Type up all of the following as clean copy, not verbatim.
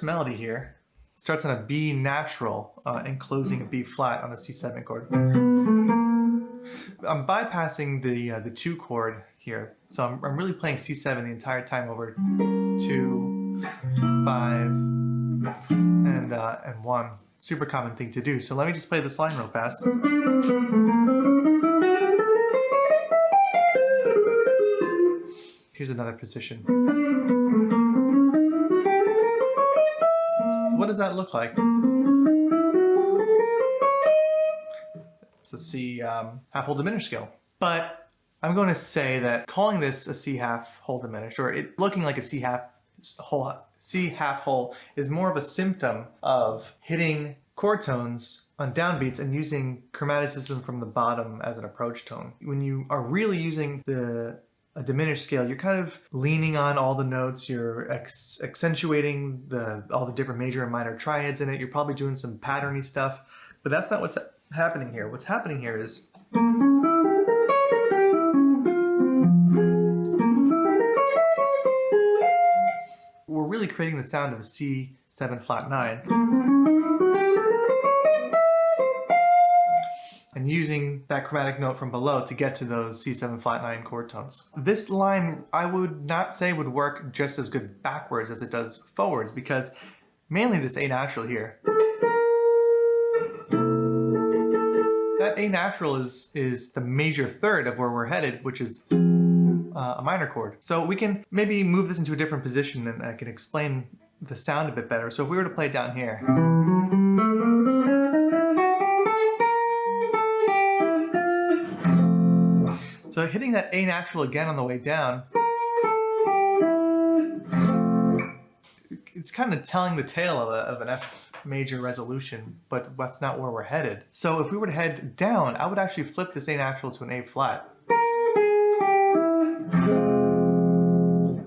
first melody here starts on a B natural and closing a B flat on a C7 chord. I'm bypassing the 2 chord here, so I'm really playing C7 the entire time over 2, 5, and 1. Super common thing to do. So let me just play this line real fast. Here's another position. So what does that look like? It's a C half whole diminished scale. But I'm going to say that calling this a C half whole diminished, or it looking like a C half whole, is more of a symptom of hitting chord tones on downbeats and using chromaticism from the bottom as an approach tone. When you are really using a diminished scale, you're kind of leaning on all the notes, you're accentuating all the different major and minor triads in it, you're probably doing some patterny stuff, but that's not what's happening here. What's happening here is we're really creating the sound of a C7 flat 9 and using that chromatic note from below to get to those C7 flat 9 chord tones. This line, I would not say would work just as good backwards as it does forwards, because mainly this A natural here, that A natural is the major third of where we're headed, which is a minor chord. So we can maybe move this into a different position and I can explain the sound a bit better. So if we were to play it down here, so hitting that A natural again on the way down, it's kind of telling the tale of an F major resolution, but that's not where we're headed. So if we were to head down, I would actually flip this A natural to an A flat.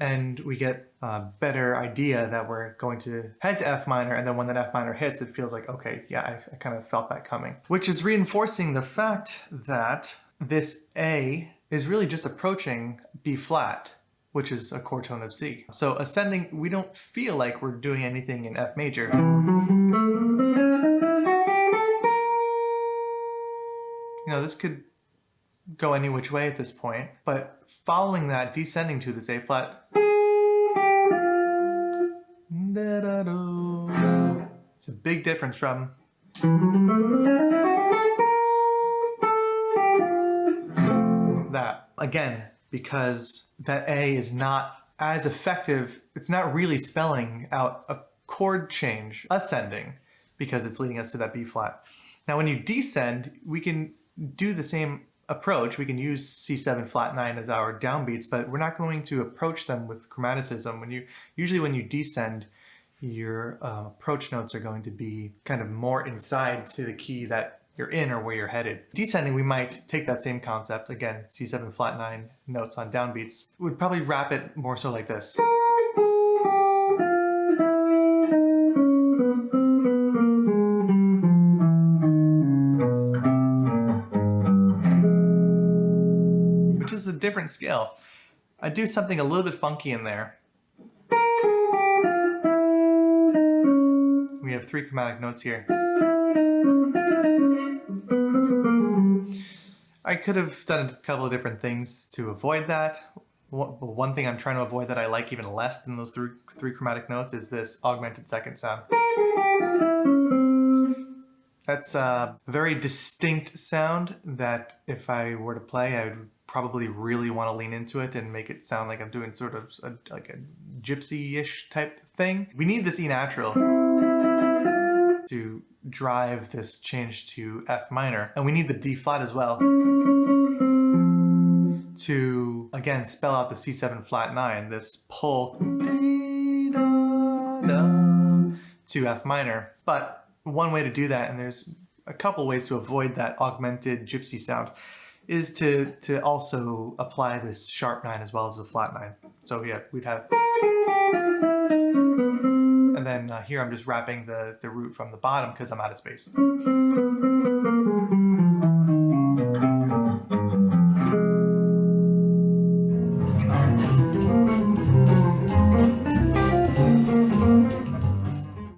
And we get a better idea that we're going to head to F minor, and then when that F minor hits, it feels like, okay, yeah, I kind of felt that coming. Which is reinforcing the fact that this A is really just approaching B flat, which is a chord tone of C. So ascending, we don't feel like we're doing anything in F major. You know, this could go any which way at this point, but following that, descending to this A flat, it's a big difference from that. Again, because that A is not as effective, it's not really spelling out a chord change ascending, because it's leading us to that B flat. Now when you descend, we can do the same approach. We can use C7 flat 9 as our downbeats, but we're not going to approach them with chromaticism. Usually when you descend, your approach notes are going to be kind of more inside to the key that you're in or where you're headed. Descending, we might take that same concept, again, C7 flat 9 notes on downbeats. We'd probably wrap it more so like this. Which is a different scale. I do something a little bit funky in there. We have 3 chromatic notes here. I could have done a couple of different things to avoid that. One thing I'm trying to avoid that I like even less than those three chromatic notes is this augmented second sound. That's a very distinct sound that if I were to play, I would probably really want to lean into it and make it sound like I'm doing sort of like a gypsy-ish type thing. We need this E natural to drive this change to F minor, and we need the D flat as well to again spell out the C7 flat 9, this pull to F minor. But one way to do that, and there's a couple ways to avoid that augmented gypsy sound, is to also apply this sharp 9 as well as the flat 9. So yeah, we'd have, and then here I'm just wrapping the root from the bottom because I'm out of space.